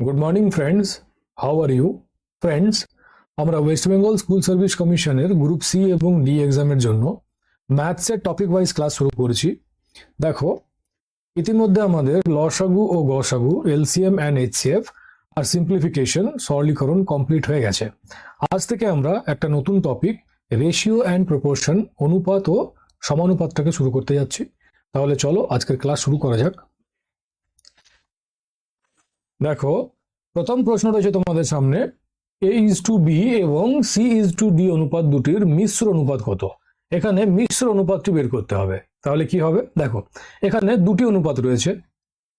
Good morning friends, how are you friends? আমরা West Bengal school service কমিশনের group C এবং D এক্সামের জন্য ম্যাথসের টপিক ওয়াইজ ক্লাস শুরু করেছি। দেখো, ইতিমধ্যে আমাদের লসাগু ও গসাগু, এলসিএম অ্যান্ড এইচসিএফ আর সিম্পলিফিকেশন, সরলীকরণ কমপ্লিট হয়ে গেছে। আজ থেকে আমরা একটা নতুন টপিক, রেশিও অ্যান্ড প্রপোর্শন, অনুপাত ও সমানুপাতটাকে শুরু করতে যাচ্ছি। তাহলে চলো আজকের ক্লাস শুরু করা যাক। দেখো, প্রথম প্রশ্ন রয়েছে তোমাদের সামনে, A:B এবং C:D অনুপাত দুটির মিশ্র অনুপাত কত? এখানে মিশ্র অনুপাতটি বের করতে হবে। তাহলে কি হবে? দেখো, এখানে দুটি অনুপাত রয়েছে,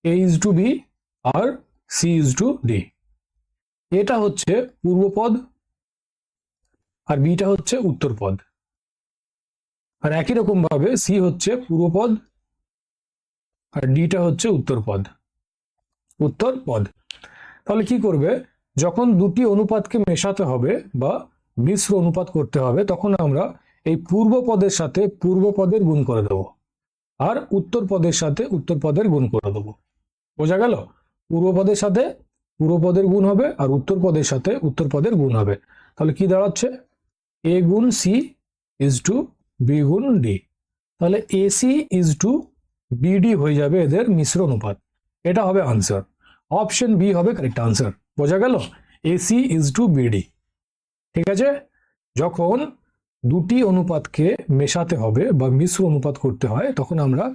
A:B আর C:D। এটা হচ্ছে পূর্বপদ আর বিটা হচ্ছে উত্তরপদ। আর একই রকম ভাবে সি হচ্ছে পূর্বপদ আর ডিটা হচ্ছে উত্তরপদ। তাহলে কি করবে? যখন দুটি অনুপাতকে মেশাতে হবে বা মিশ্র অনুপাত করতে হবে, তখন আমরা এই পূর্ব পদের সাথে পূর্ব পদের গুণ করে দেবো আর উত্তর পদের সাথে উত্তর পদের গুণ করে দেবো। বোঝা গেল? পূর্ব পদের সাথে পূর্ব পদের গুণ হবে আর উত্তর পদের সাথে উত্তর পদের গুণ হবে। তাহলে কি দাঁড়াচ্ছে? এ গুণ সি ইজ টু বি গুণ ডি। তাহলে এসি ইজ টু বিডি হয়ে যাবে এদের মিশ্র অনুপাত। এটা হবে আনসার। অপশন বি হবে কারেক্ট আনসার। বোঝা গেল? AC is to BD. ঠিক আছে? যখন দুটি অনুপাতকে মেশাতে হবে বা মিশ্র অনুপাত করতে হয়, তখন আমরা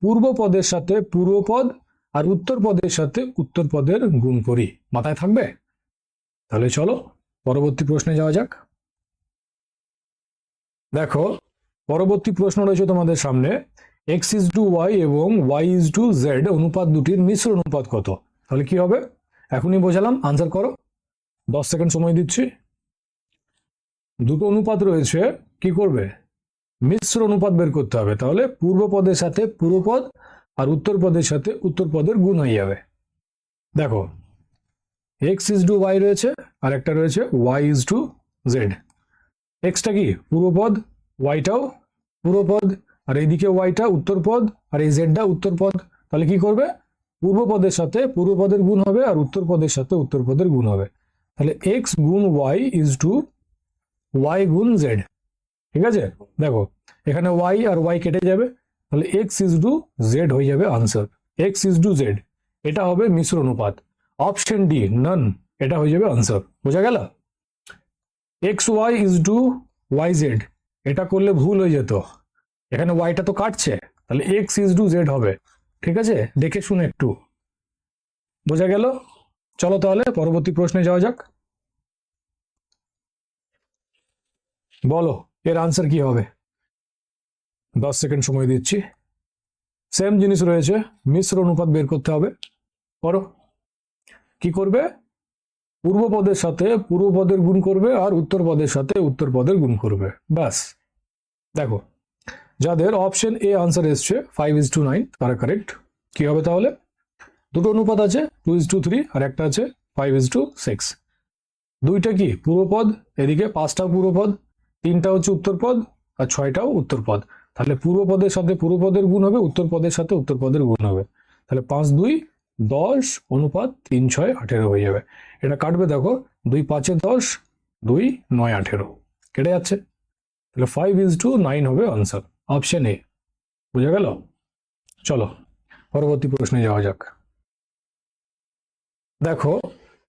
পূর্ব পদের সাথে পূর্ব পদ আর উত্তর পদের সাথে উত্তর পদের গুণ করি। মাথায় থাকবে? তাহলে চলো পরবর্তী প্রশ্নে যাওয়া যাক। দেখো, পরবর্তী প্রশ্ন রয়েছে তোমাদের সামনে, x:y এবং y:z অনুপাত দুটির মিশ্র অনুপাত কত? তাহলে কি হবে? এখনই বোঝালাম, আনসার করো। 10 সেকেন্ড সময় দিচ্ছি। দুটো অনুপাত রয়েছে, কি করবে? মিশ্র অনুপাত বের করতে হবে। তাহলে পূর্ব পদের সাথে পূর্ব পদ আর উত্তর পদের সাথে উত্তর পদের গুণ হয়ে যাবে। দেখো, x:y রয়েছে আর একটা রয়েছে y:z। এক্সটা কি? পূর্বপদ, ওয়াইটাও পূর্বপদ, আর এইদিকে ওয়াইটা উত্তরপদ আর এই জেডটা উত্তরপদ। তাহলে কি করবে? পূর্ব পদের সাথে পূর্ব পদের গুণ হবে আর উত্তর পদের সাথে উত্তর পদের গুণ হবে। তাহলে এক্স গুণ ওয়াই ইজ টু ওয়াই গুণ জেড। ঠিক আছে? দেখো, এখানে ওয়াই আর ওয়াই কেটে যাবে, তাহলে এক্স ইজ টু জেড হয়ে যাবে answer. X is to Z, এটা হবে মিশ্র অনুপাত। অপশন ডি নান, এটা হয়ে যাবে আনসার। বোঝা গেল? X Y is to Y Z, এটা করলে ভুল হয়ে যেত। এখানে ওয়াইটা তো কাটছে, তাহলে এক্স ইজ টু জেড হবে। ঠিক আছে? দেখে শুনে একটু। বোঝা গেল? চলো তাহলে পরবর্তী প্রশ্নে যাওয়া যাক। বলো এর আনসার কি হবে? 10 সেকেন্ড সময় দিচ্ছি। সেম জিনিস রয়েছে, মিশ্র অনুপাত বের করতে হবে। করো। কি করবে? পূর্ব পদের সাথে পূর্ব পদের গুণ করবে আর উত্তর পদের সাথে উত্তর পদের গুণ করবে, ব্যাস। দেখো, যাদের অপশন এ আনসার এসছে 5:9, তারা কারেক্ট। কি হবে তাহলে? দুটো অনুপাত আছে, 2:3 আর একটা আছে 5:6। দুইটা কি? পূর্বপদ, এদিকে 5টা পূর্বপদ, 3টা হচ্ছে উত্তরপদ আর 6টাও উত্তরপদ। তাহলে পূর্বপদের সাথে পূর্বপদের গুণ হবে, উত্তর পদের সাথে উত্তর পদের গুণ হবে। তাহলে 5×2 10 অনুপাত 3×6 18 হয়ে যাবে। এটা কাটবে, দেখো, 2×5 10, 2 9 18 কেটে যাচ্ছে। তাহলে 5:9 হবে আনসার। Option A. বুঝা গেল? চলো পরবর্তী প্রশ্নে যাওয়া যাক। দেখো,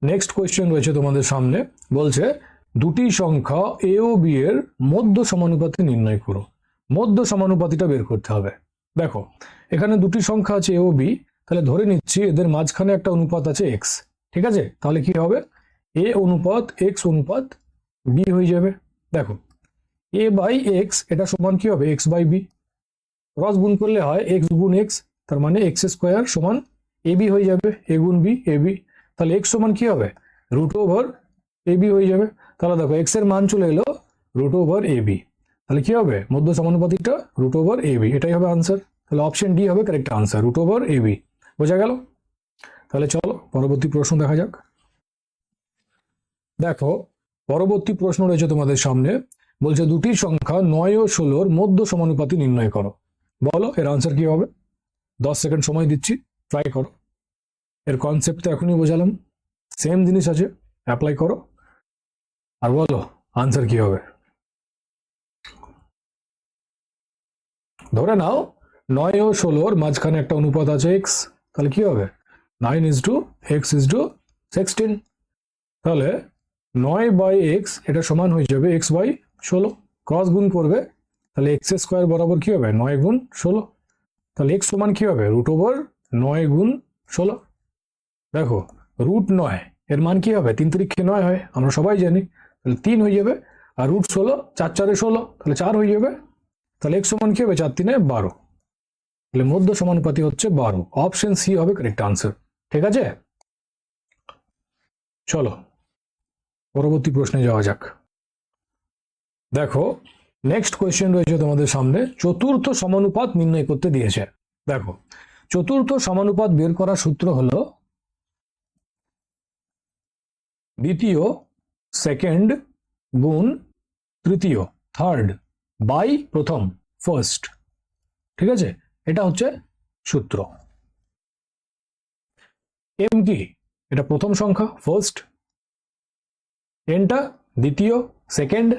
নেক্সট কোয়েশ্চেন রয়েছে তোমাদের সামনে, বলছে দুটি সংখ্যা এ ও বি এর মধ্য সমানুপাতি নির্ণয় করো। মধ্য সমানুপাতিটা বের করতে হবে। দেখো, এখানে দুটি সংখ্যা আছে এ ও বি, তাহলে ধরে নিচ্ছি এদের মাঝখানে একটা অনুপাত আছে এক্স। ঠিক আছে? তাহলে কি হবে? এ অনুপাত এক্স অনুপাত বি হয়ে যাবে। দেখো, এ বাই এক্স এটা সমান কি হবে? X by B. ক্রস গুণ করলে হয় এক্স গুণ এক্স, তার মানে এক্স স্কোয়ার সমান এ বি হয়ে যাবে, এ গুণ বি এ বি। তাহলে এক্স সমান কি হবে? রুট ওভার এ বি হয়ে যাবে। তাহলে দেখো, এক্স এর মান চলে এলো রুট ওভার এ বি। তাহলে কি হবে? মধ্য সমানুপাতিকটা রুট ওভার এ বি, এটাই হবে আনসার। তাহলে অপশন ডি হবে correct answer, root over A B. বোঝা গেল? তাহলে চলো পরবর্তী প্রশ্ন দেখা যাক। দেখো, পরবর্তী প্রশ্ন রয়েছে তোমাদের সামনে, বলছে দুটি সংখ্যা 9 ও 16 মধ্য সমানুপাতি নির্ণয় করো। বলো এর আনসার কি হবে? 10 সেকেন্ড সময় দিচ্ছি, ট্রাই করো। এর কনসেপ্ট তো এখনই বোঝালাম। সেম জিনিস আছে, অ্যাপ্লাই করো আর বলো আনসার কি হবে। ধরে নাও 9 ও 16-র মাঝখানে একটা অনুপাত আছে x, তাহলে কি হবে 9:x:16। তাহলে 9/x এটা সমান হয়ে যাবে x/16, ক্রস গুণ করবে তাহলে x² বরাবর কি হবে 9 গুণ 16, তাহলে x সমান কি হবে √9 গুণ 16। দেখো √9 এর মান কি হবে 3 3 9 হয়, আমরা সবাই জানি, তাহলে 3 হয়ে যাবে, আর √16 4 4 16, তাহলে 4 হয়ে যাবে, তাহলে x সমান কি হবে 4 3 12, তাহলে মধ্য সমানুপাতি হচ্ছে 12। অপশন সি হবে কারেক্ট আনসার। ঠিক আছে, চলো পরবর্তী প্রশ্নে যাওয়া যাক। দেখো নেক্সট কোয়েশ্চেন রয়েছে তোমাদের সামনে, চতুর্থ সমানুপাত নির্ণয় করতে দিয়েছে। দেখো চতুর্থ সমানুপাত বের করার সূত্র হলো দ্বিতীয় সেকেন্ড গুণ তৃতীয় থার্ড বাই প্রথম ফার্স্ট। ঠিক আছে, এটা হচ্ছে সূত্র। এম কি, এটা প্রথম সংখ্যা ফার্স্ট, এনটা দ্বিতীয় সেকেন্ড,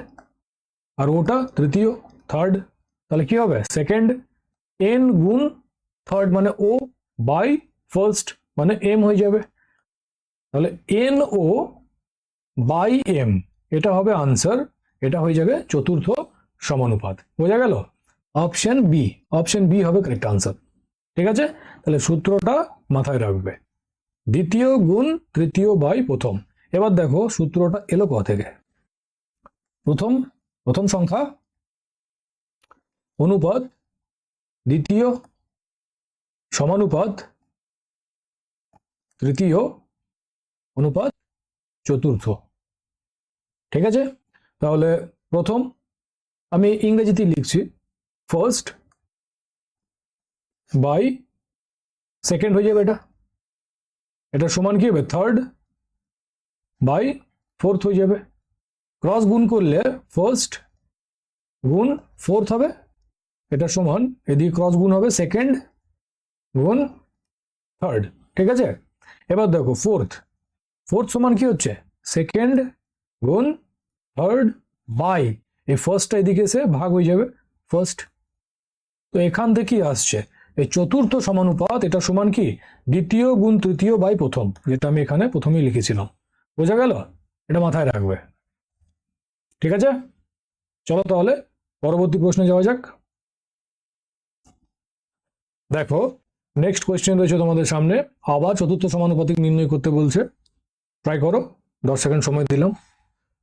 আর ওটা তৃতীয় থার্ড, তাহলে কি হবে সেকেন্ড এন গুণ থার্ড মানে ও বাই ফার্স্ট মানে এম হয়ে যাবে, তাহলে এন ও বাই এম এটা হবে আনসার, এটা হয়ে যাবে চতুর্থ সমানুপাত। বোঝা গেল, অপশন বি হবে কারেক্ট আনসার। ঠিক আছে, তাহলে সূত্রটা মাথায় রাখবে, দ্বিতীয় গুণ তৃতীয় বাই প্রথম। এবার দেখো সূত্রটা এলো কোথা থেকে, প্রথম সংখ্যা অনুপাত দ্বিতীয় সমানুপাত তৃতীয় অনুপাত চতুর্থ। ঠিক আছে, তাহলে প্রথম আমি ইংরেজিতে লিখছি ফার্স্ট বাই সেকেন্ড হয়ে যাবে, এটা সমান কি হবে থার্ড বাই ফোর্থ হয়ে যাবে, ক্রস গুণ করলে ফার্স্ট গুণ ফোর্থ হবে, এটা সমান এদিকে ক্রস গুণ হবে সেকেন্ড গুণ থার্ড। ঠিক আছে, এবার দেখো ফোর্থ সমান কি হচ্ছে সেকেন্ড গুণ থার্ড বাই এই ফার্স্টটা এদিকে এসে ভাগ হয়ে যাবে ফার্স্ট। তো এখান থেকে আসছে এই চতুর্থ সমানুপাত, এটা সমান কি দ্বিতীয় গুণ তৃতীয় বাই প্রথম, যেটা আমি এখানে প্রথমেই লিখেছিলাম। বোঝা গেল, এটা মাথায় রাখবে। ঠিক আছে, চলো তাহলে পরবর্তী প্রশ্নে যাওয়া যাক। দেখো নেক্সট কোয়েশ্চেন রয়েছে তোমাদের সামনে, আবার চতুর্থ সমানুপাতিক নির্ণয় করতে বলছে। ট্রাই করো, 10 সেকেন্ড সময় দিলাম,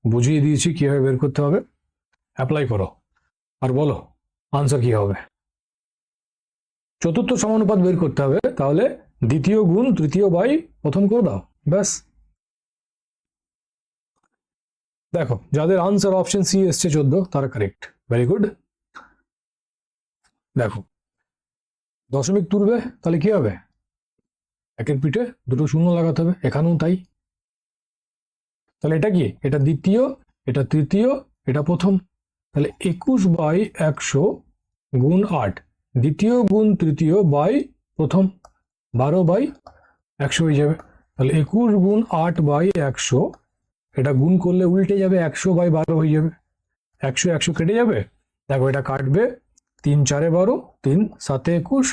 বুঝিয়ে দিয়েছি কিভাবে বের করতে হবে, অ্যাপ্লাই করো আর বলো আনসার কি হবে। চতুর্থ সমানুপাত বের করতে হবে, তাহলে দ্বিতীয় গুণ তৃতীয় বাই প্রথম করে দাও, ব্যাস। দেখো যাদের আনসার অপশন সি এসছে 14 তারা কারেক্ট, ভেরি গুড। দেখো দশমিক তুলবে তাহলে কি হবে, একের পিঠে দুটো শূন্য লাগাতে হবে, এখানেও তাই। তাহলে এটা কি, এটা দ্বিতীয়, এটা তৃতীয়, এটা প্রথম, তাহলে 21/100 গুণ 8, দ্বিতীয় গুণ তৃতীয় বাই প্রথম 12/100 হয়ে যাবে, তাহলে 21 গুণ 8/100, এটা গুণ করলে উল্টে যাবে 100/12 হয়ে যাবে, 100 কেটে যাবে। দেখো এটা কাটবে 3 4 12, 3 7 21,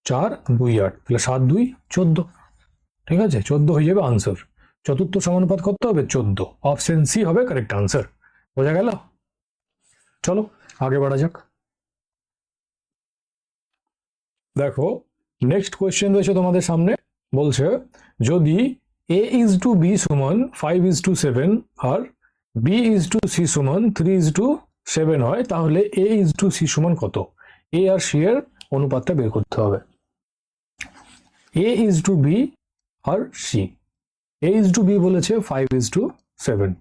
4 2 8, তাহলে 7 2 14। ঠিক আছে, 14 হয়ে যাবে আনসার। চতুর্থ সমানুপাত কত হবে 14, অপশন সি হবে কারেক্ট আনসার। বোঝা গেল, চলো আগে বাড়া যাক। দেখো নেক্সট কোয়েশ্চেন রয়েছে তোমাদের সামনে, বলছে যদি a:b সমান 5:7 আর b:c সমান 3:7 হয়, তাহলে a:c সমান কত। a আর c এর অনুপাতটা বের করতে হবে। a:b আর c, a:b বলেছে 5:7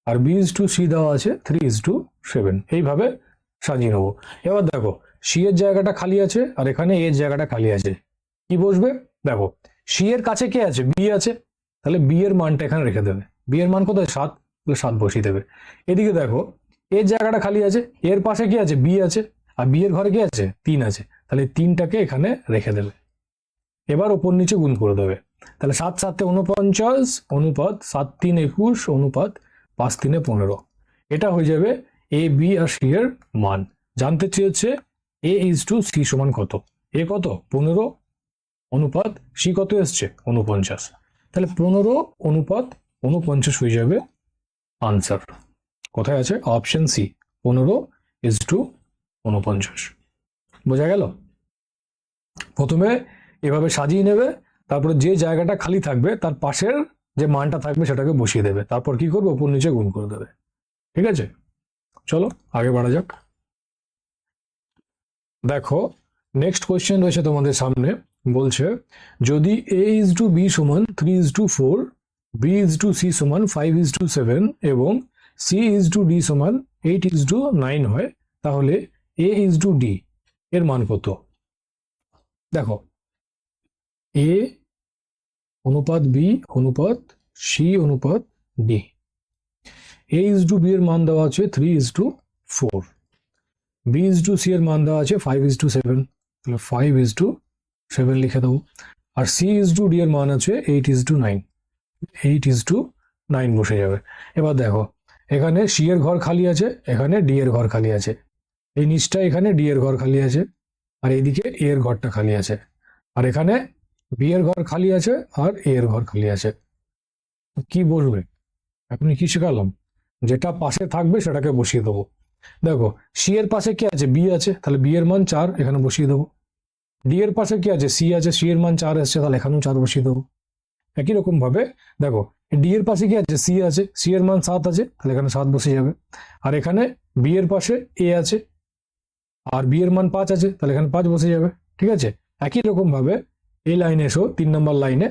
আর b:c দেওয়া আছে 3:7, এইভাবে সাজিয়ে নেবো। এবার দেখো c এর জায়গাটা খালি আছে আর এখানে a এর জায়গাটা খালি আছে, কি বসবে। দেখো c এর কাছে কে আছে, b আছে, তাহলে b এর মানটা এখানে রেখে দেবে, b এর মান কত 7, তাহলে 7 বসিয়ে দেবে। এদিকে দেখো এর জায়গাটা খালি আছে, এর পাশে কি আছে b আছে, আর b এর ঘরে কি আছে 3 আছে, তাহলে 3টাকে এখানে রেখে দেবে। এবার ওপর নিচে গুণ করে দেবে, তাহলে 7 7 49 অনুপাত 7 3 21 অনুপাত 5 3 15। এটা হয়ে যাবে এ বি আর সি এর মান। জানতে চেয়েছে এ ইজ টু সি সমান কত। এ কত 15 অনুপাত সি কত এসছে 49। তাহলে 15 অনুপাত 49 হয়ে যাবে আনসার। কোথায় আছে? Option C, 15 is to 49। বোঝা গেল? প্রথমে এভাবে সাজিয়ে নেবে, তারপরে যে জায়গাটা খালি থাকবে তার পাশের যে মানটা থাকবে সেটাকে বসিয়ে দেবে, তারপর কি করবে? উপর নিচে গুণ করে দেবে। ঠিক আছে, চলো আগে বাড়া যাক। দেখো নেক্সট কোয়েশ্চেন রয়েছে তোমাদের সামনে। বলছে যদি এ ইজ টু বি সমান 3 is to 4, B is to C সমান 5 ইজ টু 7 এবং সি ইজ টু ডি সমান 8 ইজ টু 9 হয়, তাহলে এ ইজ টু ডি এর মান কত? দেখো এ অনুপাত বি অনুপাত সি অনুপাত D. A is to B এর মান দেওয়া আছে 3 is to 4, B is to C এর মান দেওয়া আছে 5 ইজ টু 7, তাহলে 5 ইজ টু 7 লিখে দেবো। আর সি ইজ টু ডি এর মান আছে 8 ইজ টু 9, 8 ইজ টু 9 বসে যাবে। এবার দেখো এখানে সি এর ঘর খালি আছে, এখানে ডি এর ঘর খালি আছে, এই নিচটা এখানে ডি এর ঘর খালি আছে, আর এইদিকে এ এর ঘরটা খালি আছে, আর এখানে বি এর ঘর খালি আছে আর এ এর ঘর খালি আছে। কি বসবে? এখন কি শেখালাম? যেটা পাশে থাকবে সেটাকে বসিয়ে দেবো। দেখো সি এর পাশে কি আছে? বি আছে, তাহলে বি এর মান 4 এখানে বসিয়ে দেবো। ডি এর পাশে কি আছে? সি আছে, সি এর মান 4 এসছে, তাহলে এখানেও 4 বসিয়ে দেবো। একই রকম ভাবে দেখো ডি এর পাশে কি আছে? সি আছে, সি এর মান 7 আছে, তাহলে এখানে 7 বসে যাবে। আর এখানে বি এর পাশে এ আছে আর বি এর মান 5 আছে, তাহলে এখানে 5 বসে যাবে। ঠিক আছে, একই রকম ভাবে এই লাইনে এসো, 3 নম্বর লাইনে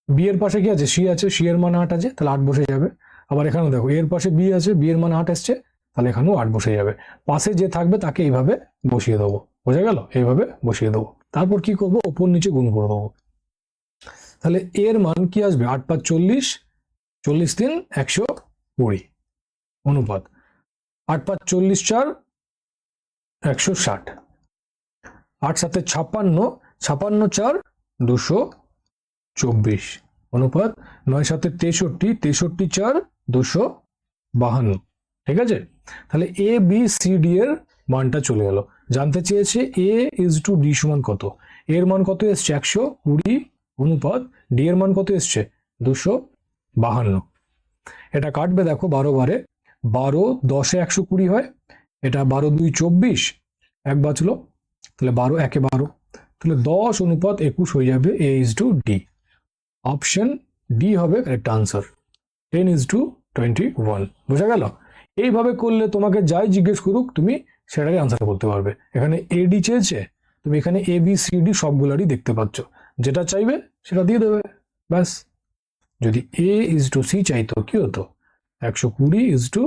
বি এর পাশে কি আছে? সি আছে, সি এর মান 8 আছে, তাহলে 8 বসে যাবে। আবার এখানেও দেখো এর পাশে বি আছে, বি এর মান 8 এসছে, তাহলে এখানেও 8 বসে যাবে। পাশে যে থাকবে তাকে এইভাবে বসিয়ে দেবো। বোঝা গেল? এইভাবে বসিয়ে দেবো। তারপর কি করবো? ওপর নিচে গুণ করে দেবো। তাহলে এর মান কি আসবে? 8 5 40, 40 3 120 অনুপাত 8 5 40 4 160, 8 7 56, 56 4 224 অনুপাত 9 7 63, 63 4 252। ঠিক আছে, তাহলে এ বি সি ডি এর মানটা চলে গেল। জানতে চেয়েছে এ ইজ টু ডি সমান কত। এর মান কত এসছে? 120 অনুপাত ডি এর মান কত এসছে? 252। এটা কাটবে দেখো 12 বারে, 12 10 120 হয়, এটা 12 2 24, এক বাঁচলো, তাহলে 12 1 12, তাহলে 10 অনুপাত 21 হয়ে যাবে A is to D. Option D হবে কারেক্ট আনসার, 10 ইজ টু 21। বোঝা গেল? এইভাবে করলে তোমাকে যাই জিজ্ঞেস করুক তুমি সেটাকে আনসার করতে পারবে। এখানে এডি চেয়েছে, তুমি এখানে এ বি সি ডি সবগুলারই দেখতে পাচ্ছ, যেটা চাইবে সেটা দিয়ে দেবে, ব্যাস। যদি এ ইজ টু সি চাইতো কি হতো? 120 ইজ টু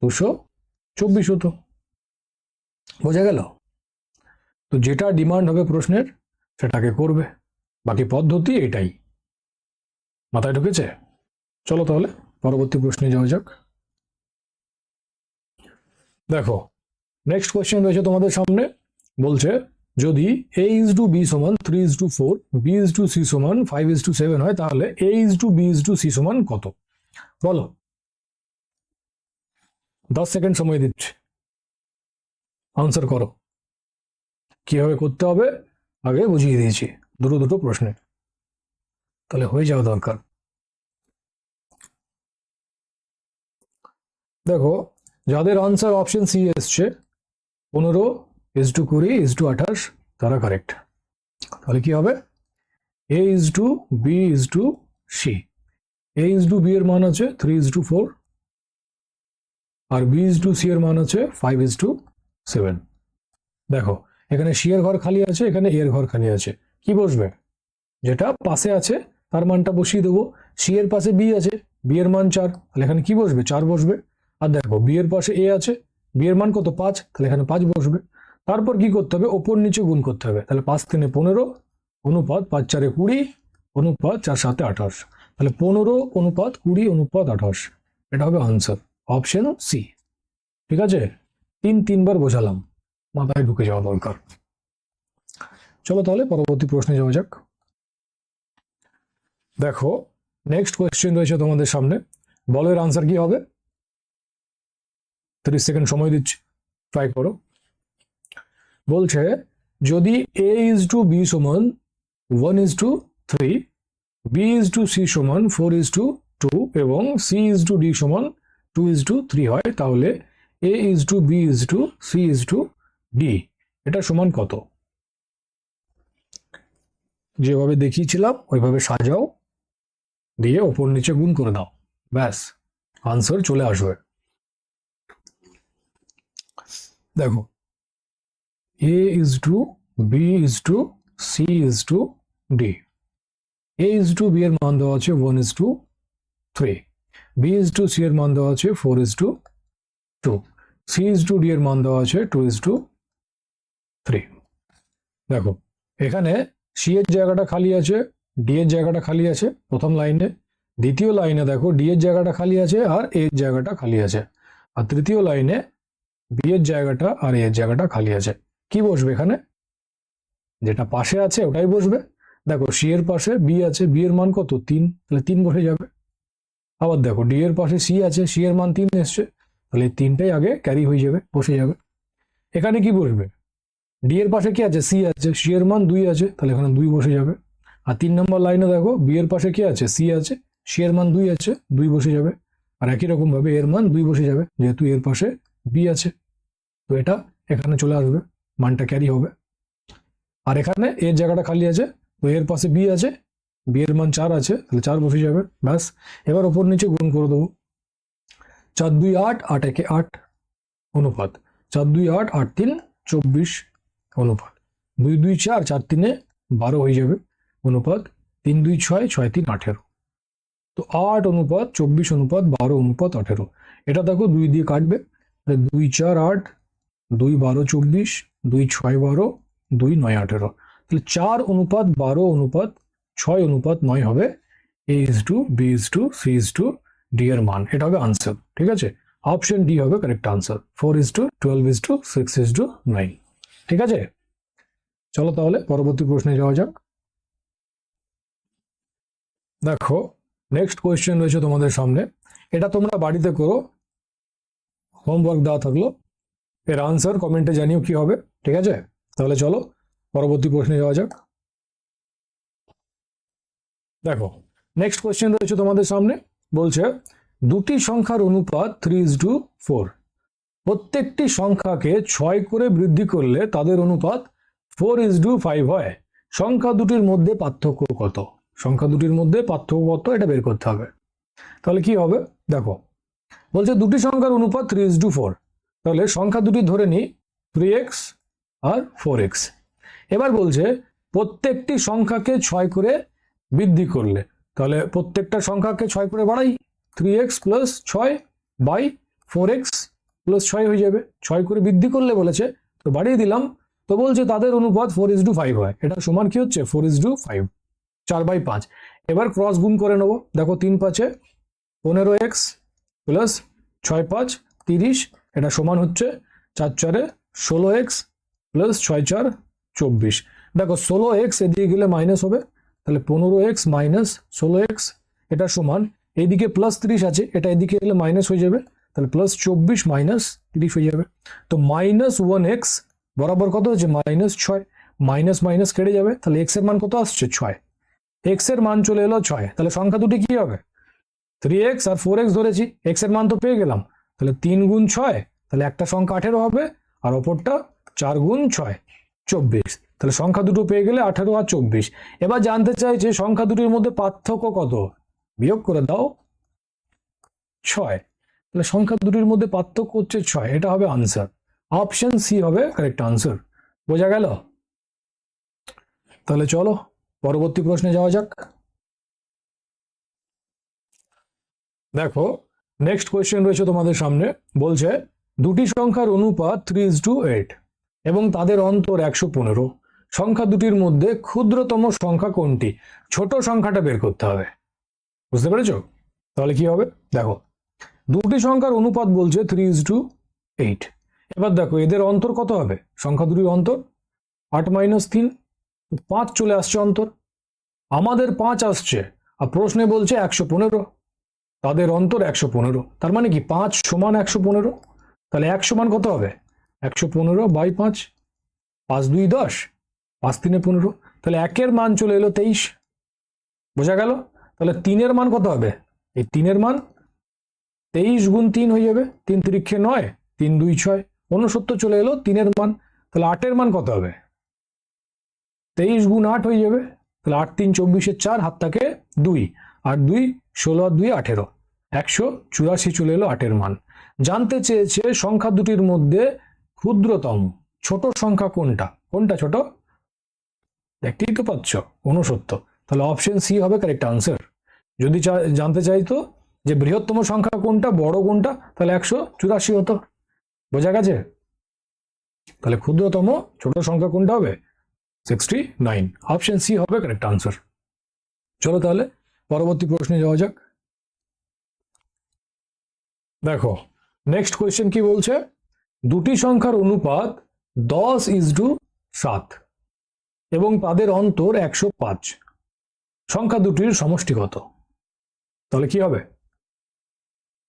224 হতো। বোঝা গেল? তো যেটা ডিমান্ড হবে প্রশ্নের সেটাকে করবে, বাকি পদ্ধতি এটাই। মাথায় ঢুকেছে? চলো তাহলে পরবর্তী প্রশ্নে যাওয়া যাক। দেখো নেক্সট কোয়েশ্চেন রয়েছে তোমাদের সামনে। বলছে যদি এ ইজ টু বি সমান 3 is to 4, B is to C সমান 5 ইজ টু 7 হয়, তাহলে A is to B is to C সমান কত? বলো, 10 সেকেন্ড সময় দিচ্ছি, আনসার করো। কিভাবে করতে হবে আগে বুঝিয়ে দিয়েছি, দুটো দুটো প্রশ্নে, তাহলে হয়ে যাওয়া দরকার। দেখো যাদের আনসার অপশন সি এসছে 15 ইজ টু 20 ইজ টু 28, তারা কারেক্ট। তাহলে কি হবে? A is to B is to C. A is to B এর মান আছে 3 ইজ টু 4, আর বি ইজ টু সি এর মান আছে 5 ইজ টু 7। দেখো এখানে সি এর ঘর খালি আছে, এখানে এ এর ঘর খালি আছে, কি বসবে? যেটা পাশে আছে তার মানটা বসিয়ে দেবো। সি এর পাশে বি আছে, বি এর মান 4, তাহলে এখানে কি বসবে? 4 বসবে। আর দেখো বি এর পাশে এ আছে, বি এর মান কত? 5, তাহলে এখানে 5 বসবে। তারপর কি করতে হবে? ওপর নিচে গুণ করতে হবে। তাহলে 5 3 15 অনুপাত 5 4 20 অনুপাত 4 7 28, তাহলে 15 অনুপাত 20 অনুপাত 28, এটা হবে আনসার, অপশন সি। ঠিক আছে, 3বার বোঝালাম, মাথায় ঢুকে যাওয়া দরকার। চলো তাহলে পরবর্তী প্রশ্নে যাওয়া যাক। দেখো নেক্সট কোয়েশ্চেন রয়েছে তোমাদের সামনে, বলো এর আনসার কি হবে। 30 সেকেন্ড সময় দিচ্ছি, ট্রাই করো। বলছে যদি a ইজ টু b সমান 1:3, b ইজ টু c সমান 4:2 এবং c ইজ টু d সমান 2:3 হয়, তাহলে a is to b is to c is to d এটা সমান কত? যেভাবে দেখিয়েছিলাম ওইভাবে সাজাও, দিয়ে ওপর নিচে গুণ করে দাও, ব্যাস আনসার চলে আসবে। দেখো a is to b is to c is to d, a is to b এর মান দেওয়া আছে 1:3, b ইজ টু c এর মান দেওয়া আছে 4:2, c ইজ টু d এর মান দেওয়া আছে 2:3। দেখো এখানে c এর জায়গাটা খালি আছে, d এর জায়গাটা খালি আছে প্রথম লাইনে, দ্বিতীয় লাইনে দেখো d এর জায়গাটা খালি আছে আর a এর জায়গাটা খালি আছে, আর তৃতীয় লাইনে b এর জায়গাটা আর a এর জায়গাটা খালি আছে। কি বসবে এখানে? যেটা পাশে আছে ওটাই বসবে। দেখো c এর পাশে b আছে, b এর মান কত? 3, তাহলে 3 বসে যাবে। আবার দেখো d এর পাশে c আছে, c এর মান 3 এসছে, তাহলে 3টাই আগে ক্যারি হয়ে যাবে, বসে যাবে। এখানে কি বসবে? d এর পাশে কি আছে? c আছে, c এর মান 2 আছে, তাহলে এখানে 2 বসে যাবে। আর 3 নম্বর লাইনে দেখো b এর পাশে কি আছে? c আছে, c এর মান 2 আছে, 2 বসে যাবে। আর একই রকম ভাবে এর মান 2 বসে যাবে, যেহেতু এর পাশে b আছে, তো এটা এখানে চলে আসবে, মানটা ক্যারি হবে। আর এখানে এর জায়গাটা খালি আছে, তো এর পাশে b আছে, b এর মান 4 আছে, তাহলে 4 বসে যাবে, ব্যাস। এবার ওপর নিচে গুণ করে দেবো। 4 2 8, 8 1 8 অনুপাত 4 2 8, 8 3 24 অনুপাত 2 2 4, 4 3 12 হয়ে যাবে অনুপাত 3 2 6, 6 3 18। তো 8 অনুপাত 24 অনুপাত 12 অনুপাত 18, এটা দেখো 2 দিয়ে কাটবে, 2 4 8, 2 12 24, 2 6 12, 2 9 18, তাহলে 4 অনুপাত 12 অনুপাত 6 অনুপাত 9 হবে a is to b is to c is to d এর মান, এটা হবে আনসার। ঠিক আছে, অপশন ডি হবে কারেক্ট আনসার, 4:12:6:9। ঠিক আছে, চলো তাহলে পরবর্তী প্রশ্নে যাওয়া যাক। দেখো নেক্সট কোয়েশ্চেন রয়েছে তোমাদের সামনে, এটা তোমরা বাড়িতে করো, হোমওয়ার্ক দেওয়া থাকলো, এর আনসার কমেন্টে জানিও কি হবে। ঠিক আছে, তাহলে চলো পরবর্তী প্রশ্নে যাওয়া যাক। দেখো নেক্সট কোয়েশ্চেন রয়েছে তোমাদের সামনে, বলছে দুটি সংখ্যার অনুপাত 3:4, প্রত্যেকটি সংখ্যাকে 6 করে বৃদ্ধি করলে তাদের অনুপাত 4:5 হয়, সংখ্যা দুটির মধ্যে পার্থক্য কত? সংখ্যা দুটির মধ্যে পার্থক্য কত এটা বের করতে হবে। তাহলে কি হবে? দেখো বলছে দুটি সংখ্যার অনুপাত 3:4, তাহলে সংখ্যা দুটি ধরে নিই 3x আর 4x। এবার বলছে প্রত্যেকটি সংখ্যাকে 6 করে বৃদ্ধি করলে, তাহলে প্রত্যেকটা সংখ্যাকে 6 করে বাড়াই, 3x plus 6 by 4x plus 6 হয়ে যাবে, 6 করে বৃদ্ধি করলে বলেছে, তো বাড়িয়ে দিলাম। তো বলছে তাদের অনুপাত 4:5 হয়, এটা সমান কি হচ্ছে? 4:5, 4/5। এবার ক্রস গুণ করে নেবো, দেখো 3 5 15x প্লাস 6 5 30, এটা সমান হচ্ছে 4 4 16x প্লাস 6 4 24। দেখো 16x এদিকে গেলে মাইনাস হবে, তাহলে 15x মাইনাস 16x, এটা সমান এইদিকে প্লাস 30 আছে, এটা এদিকে গেলে মাইনাস হয়ে যাবে, তাহলে প্লাস 24 মাইনাস 30 হয়ে যাবে। তো -1x বরাবর কত হচ্ছে? -6, মাইনাস মাইনাস কেটে যাবে, তাহলে x এর মান কত আসছে? 6, x এর মান চলে এলো 6, তাহলে সংখ্যা দুটি কি হবে? 3x আর 4x ধরেছি, x এর মান তো পেয়ে গেলাম, তাহলে 3 গুণ 6, তাহলে একটা সংখ্যা 18 হবে, আর অপরটা 4 গুণ 6 24, তাহলে সংখ্যা দুটো পেয়ে গেলে 18 আর 24। এবার জানতে চাইছে সংখ্যা দুটির মধ্যে পার্থক্য কত, বিয়োগ করে দাও 6, তাহলে সংখ্যা দুটির মধ্যে পার্থক্য হচ্ছে 6, এটা হবে আনসার, অপশন সি হবে কারেক্ট আনসার। বোঝা গেল? তাহলে চলো পরবর্তী প্রশ্নে যাওয়া যাক। দেখো নেক্সট কোয়েশ্চেন রয়েছে তোমাদের সামনে, বলছে দুটি সংখ্যার অনুপাত 3:8 এবং তাদের অন্তর 115, সংখ্যা দুটির মধ্যে ক্ষুদ্রতম সংখ্যা কোনটি? ছোট সংখ্যাটা বের করতে হবে, বুঝতে পেরেছো? তাহলে কি হবে? দেখো দুটি সংখ্যার অনুপাত বলছে 3:8, এবার দেখো এদের অন্তর কত হবে? সংখ্যা দুটির অন্তর 8 - 3, 5 চলে আসছে অন্তর, আমাদের 5 আসছে, আর প্রশ্নে বলছে 115, তাদের অন্তর 115, তার মানে কি 5 সমান 115। তাহলে 1 সমান কত হবে? 115/5, 5 2 10, 5 3 15। তাহলে 1-এর মান চলে এলো 23, বোঝা গেল? তাহলে 3-এর মান কত হবে? এই 3-এর মান 23 গুণ 3 হয়ে যাবে, 3 3 9, 3 2 6, 69 চলে এলো 3-এর মান। তাহলে 8-এর মান কত হবে? 23 গুণ 8 হয়ে যাবে। তাহলে 8 3 24, 4 হাত থাকে 2, 8 2 16 আর 2 18, 184 চলে এলো 8-এর মান। জানতে চেয়েছে সংখ্যা দুটির মধ্যে ক্ষুদ্রতম ছোট সংখ্যা কোনটা? কোনটা ছোট? দেখতেই তো পাচ্ছ, 69। তাহলে অপশন সি হবে কারেক্ট আনসার। যদি জানতে চাইতো যে বৃহত্তম সংখ্যা কোনটা, বড় কোনটা, তাহলে 184 হতো। বোঝা গেছে? তাহলে ক্ষুদ্রতম ছোট সংখ্যা কোনটা হবে? 69। অপশন সি হবে কারেক্ট আনসার। চলো তাহলে পরবর্তী প্রশ্নে যাওয়া যাক। দেখো নেক্সট কোয়েশ্চেন কি বলছে, দুটি সংখ্যার অনুপাত 10:7 এবং তাদের অন্তর 105, সংখ্যা দুটির সমষ্টি কত? তাহলে কি হবে?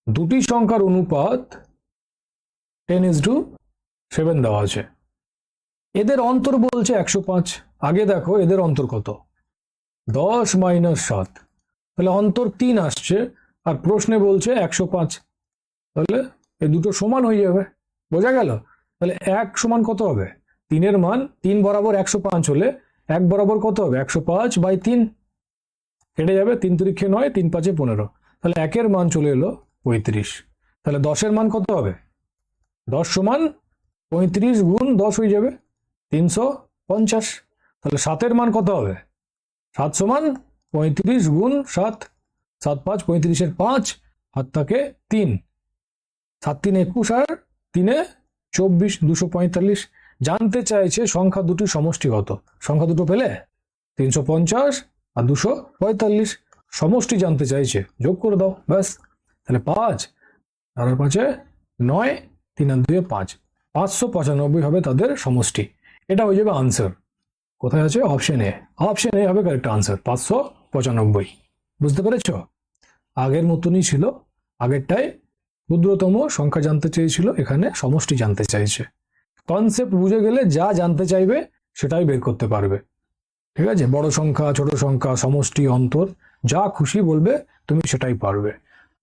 দুটি সংখ্যার অনুপাত 10:7 দেওয়া আছে, এদের অন্তর বলছে 105। আগে দেখো এদের অন্তর কত? 10 - 7, তাহলে অন্তর 3 আসছে, আর প্রশ্নে বলছে 105। তাহলে এই দুটো সমান হয়ে যাবে, বোঝা গেল? তাহলে 1 সমান কত হবে? 3-এর মান 3 বরাবর 105 হলে 1 বরাবর কত হবে? 105/3, কেটে যাবে, 3 3 9, 3 5 15। তাহলে 1-এর মান চলে এলো 35। তাহলে 10-এর মান কত হবে? 10 সমান 35 গুণ 10 হয়ে যাবে, 350। তাহলে 7-এর মান কত হবে? 7 সমান 35 গুণ 7, 7 5 35-এর 5, হাত থাকে 3, 7 3 21 আর 3 24, 245। জানতে চাইছে সংখ্যা দুটির সমষ্টি কত? সংখ্যা দুটো পেলে 350 আর 245, সমষ্টি জানতে চাইছে, যোগ করে দাও ব্যাস। তাহলে 5 আর 5 9, 3 আর 2 5, 595 হবে তাদের সমষ্টি। এটা হয়ে যাবে আনসার। কোথায় আছে? Option A. অপশন এ হবে কারেক্ট আনসার, 595। বুঝতে পেরেছ? আগের মতনই ছিল, আগেরটায় ক্ষুদ্রতম সংখ্যা জানতে চেয়েছিল, এখানে সমষ্টি জানতে চাইছে। কনসেপ্ট বুঝে গেলে যা জানতে চাইবে সেটাই বের করতে পারবে। ঠিক আছে? বড় সংখ্যা, ছোট সংখ্যা, সমষ্টি, অন্তর, যা খুশি বলবে তুমি সেটাই পারবে,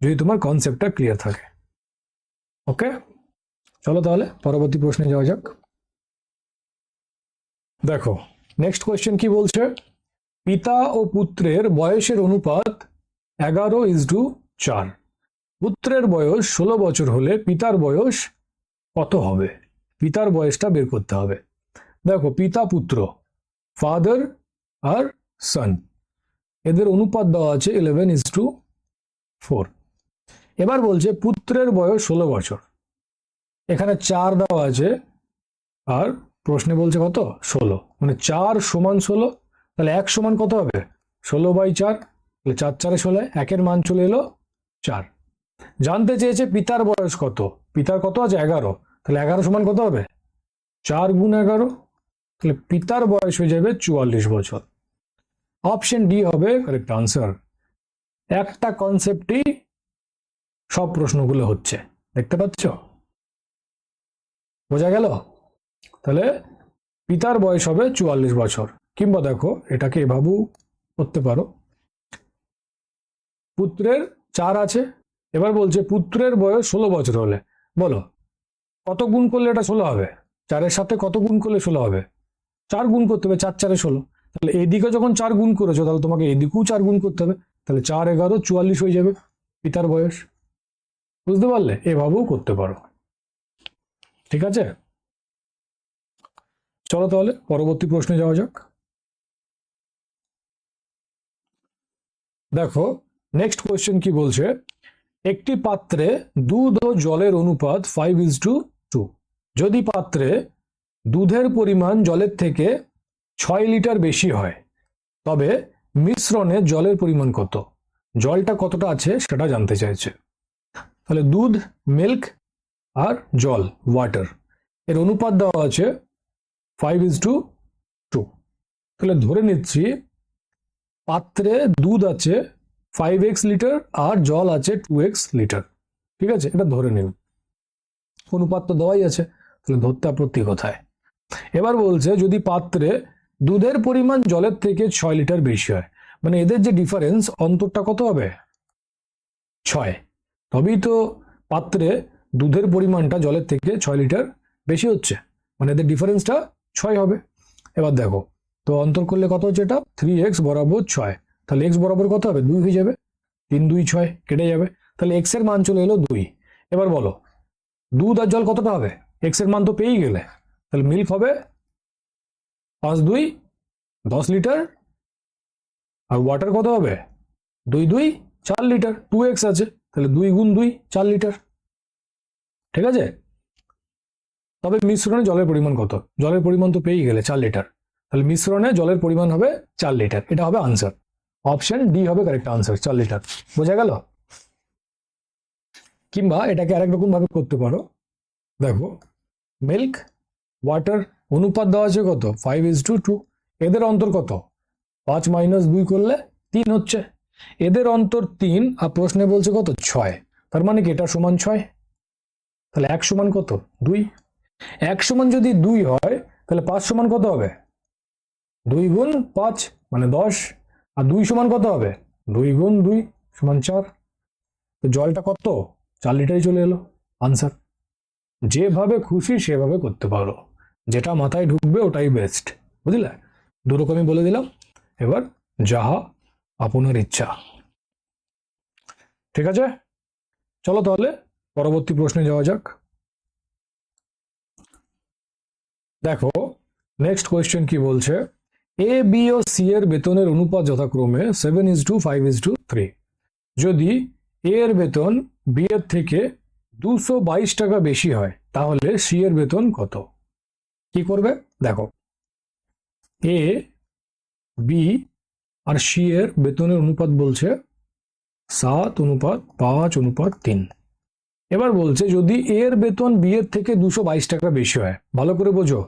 যদি তোমার কনসেপ্টটা ক্লিয়ার থাকে। ওকে, চলো তাহলে পরবর্তী প্রশ্নে যাওয়া যাক। দেখো নেক্সট কোয়েশ্চেন কি বলছে, পিতা ও পুত্রের বয়সের অনুপাত 11:4। পুত্রের বয়স 16 বছর হলে পিতার বয়স কত হবে? পিতার বয়সটা বের করতে হবে। দেখো পিতা পুত্র, ফাদার আর সন, এদের অনুপাত দেওয়া আছে 11:4। এবার বলছে পুত্রের বয়স 16 বছর, এখানে 4 দেওয়া আছে, আর প্রশ্নে বলছে কত? 16, মানে 4 সমান 16। তাহলে 1 সমান কত হবে? 16/4, তাহলে 4 4 16, 1-এর মান চলে এলো 4। জানতে চেয়েছে পিতার বয়স কত? পিতার কত আছে? 11, তাহলে 11 সমান কত হবে? 4 গুণ 11, তাহলে পিতার বয়স হয়ে যাবে 44 বছর। অপশন ডি হবে কারেক্ট আনসার। একটা কনসেপ্টই সব প্রশ্নগুলো হচ্ছে, দেখতে পাচ্ছ? বোঝা গেল? তাহলে পিতার বয়স হবে 44 বছর। কিংবা দেখো এটাকে এভাবেও করতে পারো, পুত্রের 4 আছে, এবার বলছে পুত্রের বয়স 16 বছর হলে, বলো কত গুণ করলে এটা 16 হবে? 4-এর সাথে কত গুণ করলে 16 হবে? 4 গুণ করতে হবে, 4 4 16। তাহলে এইদিকে যখন 4 গুণ করেছো, তাহলে তোমাকে এদিকেও 4 গুণ করতে হবে, তাহলে 4 11 44 হয়ে যাবে পিতার বয়স। বুঝতে পারলে? এভাবেও করতে পারো। ঠিক আছে, চলো তাহলে পরবর্তী প্রশ্নে যাওয়া যাক। দেখো নেক্সট কোয়েশ্চেন কি বলছে, একটি পাত্রে দুধ ও জলের অনুপাত 5:2। যদি পাত্রে দুধের পরিমাণ জলের থেকে 6 লিটার বেশি হয়, তবে মিশ্রণে জলের পরিমাণ কত? জলটা কতটা আছে সেটা জানতে চাইছে। তাহলে দুধ মিল্ক আর জল ওয়াটার, এর অনুপাত দেওয়া আছে 5:2। তাহলে ধরে নিচ্ছি পাত্রে দুধ আছে 5x লিটার আর জল আছে 2x লিটার, ঠিক আছে, এটা ধরে নিন। অনুপাত তো দেওয়াই আছে, তাহলে ধরতে আপত্তি কোথায়? এবার বলছে যদি পাত্রে দুধের পরিমাণ জলের থেকে 6 লিটার বেশি হয়, মানে এদের যে ডিফারেন্স অন্তরটা কত হবে? 6। তবেই তো পাত্রে দুধের পরিমাণটা জলের থেকে 6 লিটার বেশি হচ্ছে, মানে এদের ডিফারেন্সটা 6 হবে। এবার দেখো তো অন্তর করলে কত হচ্ছে, এটা 3x বরাবর 6, তাহলে x বরাবর কত হবে? 2 হয়ে যাবে, 3 2 6 কেটে যাবে, তাহলে x এর মান চলে এলো 2। এবার বলো দুধ আর জল কতটা হবে? x এর মান তো পেয়েই গেলে, তাহলে মিল্ক হবে 5 2 10 লিটার, আর ওয়াটার কত হবে? 2 2 4 লিটার, 2x আছে, তাহলে 2 গুণ 2 4 লিটার, ঠিক আছে। তবে মিশ্রণে জলের পরিমাণ কত? জলের পরিমাণ তো পেয়েই গেলে 4 লিটার, তাহলে মিশ্রণে জলের পরিমাণ হবে 4 লিটার, এটা হবে আনসার। অপশন ডি হবে কারেক্ট আনসার, 4 লিটার। বোঝা গেল? কিংবা এটাকে আরেক রকম ভাবে করতে পারো, দেখো মিল্ক ওয়াটার অনুপাত দেওয়া আছে কত? 5:2, এদের অন্তর কত? 5 - 2 করলে 3 হচ্ছে, এদের অন্তর 3 আর প্রশ্নে বলছে কত? 6, তার মানে কি এটা সমান 6, তাহলে 1 সমান কত? 2। 1 সমান যদি 2 হয় তাহলে 5 সমান কত হবে? 2 গুণ 5 মানে 10, আর 2 সমান কত হবে? 2 গুণ 2 সমান 4, তো জলটা কত? 4 লিটারই চলে এলো আনসার। যেভাবে খুশি সেভাবে করতে পারো, যেটা মাথায় ঢুকবে ওটাই বেস্ট, বুঝলে? দুরকমই বলে দিলাম, এবার যাহা আপনার ইচ্ছা, ঠিক আছে। চলো তাহলে পরবর্তী প্রশ্নে যাওয়া যাক। দেখো নেক্সট কোয়েশ্চেন কি বলছে, এ বি ও সি এর বেতনের অনুপাত যথাক্রমে 7:5:3। যদি এ এর বেতন বি এর থেকে 222 টাকা বেশি হয় তাহলে সি এর বেতন কত? কি করবে দেখো, এ বি আর সি এর বেতনের অনুপাত বলছে 7:5:3। এবার বলছে যদি এ এর বেতন বি এর থেকে 222 টাকা বেশি হয়, ভালো করে বোঝো,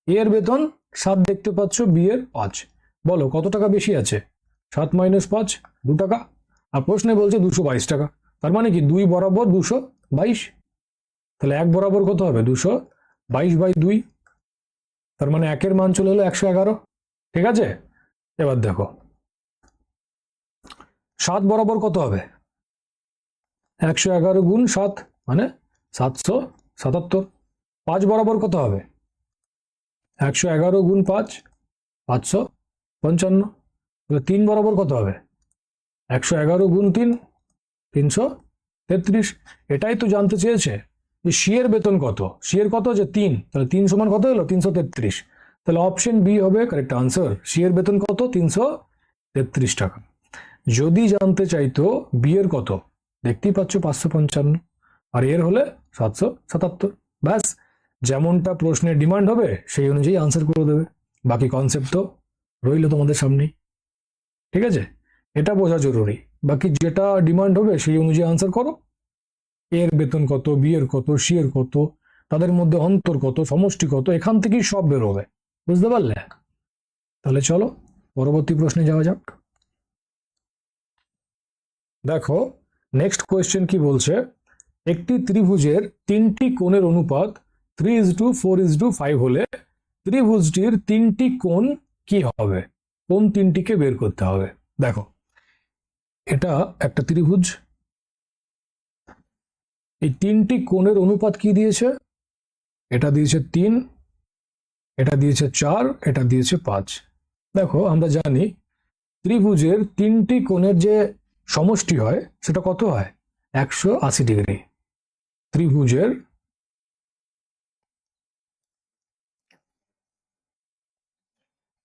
এ এর বেতন 7 দেখতে পাচ্ছ, বি এর 5, বলো কত টাকা বেশি আছে? 7 - 5 2 টাকা, আর প্রশ্নে বলছে 222 টাকা, তার মানে কি 2 বরাবর 222, তাহলে 1 বরাবর কত হবে? 222/2, তার মানে 1 এর মান চলে হলো 111, ঠিক আছে। এবার দেখো 7 বরাবর কত হবে? 111 গুণ 7 মানে 777। 5 বরাবর কত হবে? 111 গুণ 5 555। তাহলে 3 বরাবর কত হবে? 111 গুণ 3 333। এটাই তো জানতে চেয়েছে যে সি এর বেতন কত। সি এর কত আছে? 3, তাহলে 3 সমান কত হলো? 333। তাহলে অপশন বি হবে কারেক্ট আনসার, সি এর বেতন কত? 333 টাকা। যদি জানতে চাইতো বি এর কত, দেখতেই পাচ্ছ 555, আর এর হলে 777, ব্যাস যেমনটা প্রশ্নের ডিমান্ড হবে সেই অনুযায়ী আনসার করে দেবে। বাকি কনসেপ্ট তো রইল তোমাদের সামনেই, ঠিক আছে, এটা বোঝা জরুরি। বাকি যেটা ডিমান্ড হবে সেই অনুযায়ী আনসার করো। এর বেতন কত, বি এর কত, সি এর কত, তাদের মধ্যে অন্তর কত, সমষ্টি কত, এখান থেকেই সব বেরোবে, বুঝতে পারলে? তাহলে চলো পরবর্তী প্রশ্নে যাওয়া যাক। দেখো নেক্সট কোয়েশ্চেন কি বলছে, একটি ত্রিভুজের 3টি কোণের অনুপাত 3:4:5 হলে ত্রিভুজটির 3টি কোণ কি হবে? কোন 3টিকে বের করতে হবে। দেখো এটা একটা ত্রিভুজ, এই 3টি কোণের অনুপাত কি দিয়েছে? এটা দিয়েছে 3, এটা দিয়েছে 4, এটা দিয়েছে 5। দেখো আমরা জানি ত্রিভুজের 3টি কোণের যে সমষ্টি হয় সেটা কত হয়? 180 ডিগ্রি। ত্রিভুজের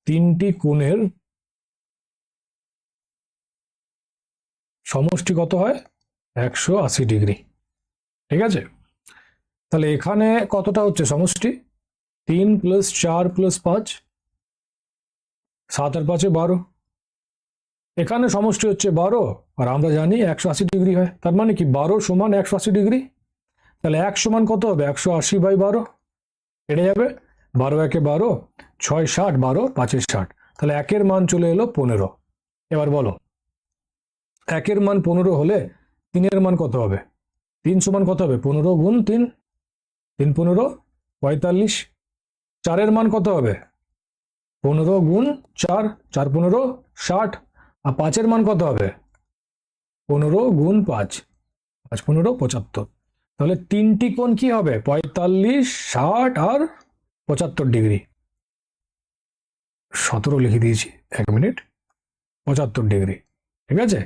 3টি কোণের সমষ্টি কত হয়? 180 ডিগ্রি, ঠিক আছে। তাহলে এখানে কতটা হচ্ছে সমষ্টি? 3 + 4 + 5, 7 আর 5 12। এখানে সমষ্টি হচ্ছে 12, আর আমরা জানি 180 ডিগ্রি হয়, তার মানে কি 12 সমান 180 ডিগ্রি। তাহলে 1 সমান কত হবে? 180/12 কেটে যাবে, 12 × 1 = 12, 6 × 60, 12 × 5 = 60, তাহলে 1 এর মান চলে এলো 15। এবার বলো, 1-এর মান 15 হলে 3-এর মান কত হবে? 3 সমান কত হবে? 15 গুণ 3, 3 15 45। 4-এর মান কত হবে? 15 গুণ 4, 4 15 60। আর 5-এর মান কত হবে? 15 গুণ 5, 5 15 75। তাহলে তিনটি কোণ কি হবে? 45, 60 আর 75 ডিগ্রি। 17 লিখে দিয়েছি, 1 মিনিট। 75 ডিগ্রি, ঠিক আছে?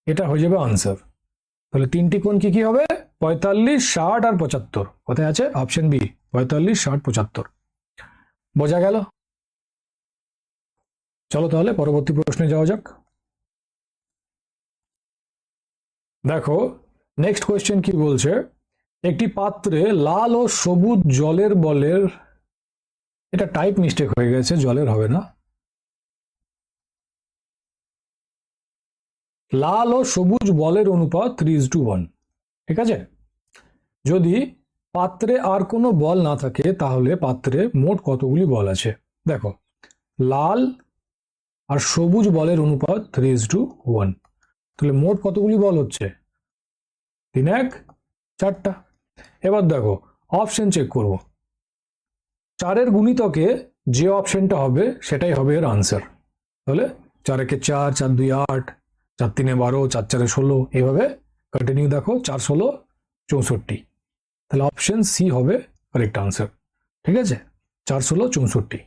এটা হয়ে যাবে আনসার। তাহলে তিনটি কোণ কি কি হবে? 45, 60 আর 75। কোথায় আছে? Option B, 45, 60, 75। বোঝা গেল? চলো তাহলে পরবর্তী প্রশ্নে যাওয়া যাক। দেখো নেক্সট কোয়েশ্চেন কি বলছে, একটি পাত্রে লাল ও সবুজ জলের বলের, এটা টাইপ মিস্টেক হয়ে গেছে, জলের হবে না, লাল ও সবুজ বলের অনুপাত 3:1, ঠিক আছে? যদি পাত্রে আর কোনো বল না থাকে তাহলে পাত্রে মোট কতগুলি বল আছে? দেখো, লাল আর সবুজ বলের অনুপাত 3:1, তাহলে মোট কতগুলি বল হচ্ছে? 3 1 4টা। এবার দেখো অপশন চেক করব, 4-এর গুণিতকে যে অপশনটা হবে সেটাই হবে এর আনসার। তাহলে 4 1 4, 4 2 8, 4 3 12, 4 4 16, এইভাবে কন্টিনিউ দেখো, 4 16 64। তাহলে অপশন সি হবে কারেক্ট আনসার, ঠিক আছে? 4 16 64।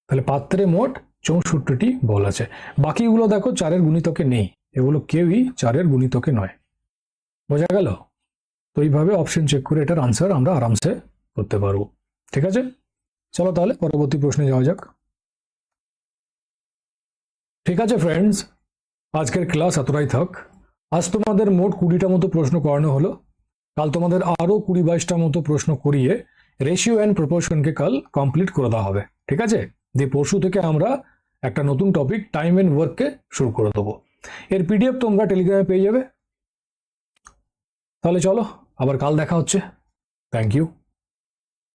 তাহলে পাত্রে মোট 64টি বল আছে। বাকিগুলো দেখো 4-এর গুণিতকে নেই, এগুলো কেউই 4-এর গুণিতকে নয়। বোঝা গেল? তো এইভাবে অপশন চেক করে এটার আনসার আমরা আরামসে করতে পারবো, ঠিক আছে? চলো তাহলে পরবর্তী প্রশ্নে যাওয়া যাক। ঠিক আছে ফ্রেন্ডস, আজকের ক্লাস এতটাই থাক। আজ তোমাদের মোট 20টা মতো প্রশ্ন করানো হলো। কাল তোমাদের আরো 20-22টা মতো প্রশ্ন করিয়ে রেশিও অ্যান্ড প্রপোর্শনকে কাল কমপ্লিট করে দেওয়া হবে, ঠিক আছে? দিয়ে পরশু থেকে আমরা একটা নতুন টপিক টাইম অ্যান্ড ওয়ার্ককে শুরু করে দেবো। এর পিডিএফ তোমরা টেলিগ্রামে পেয়ে যাবে। তাহলে চলো, আবার কাল দেখা হচ্ছে। Thank you.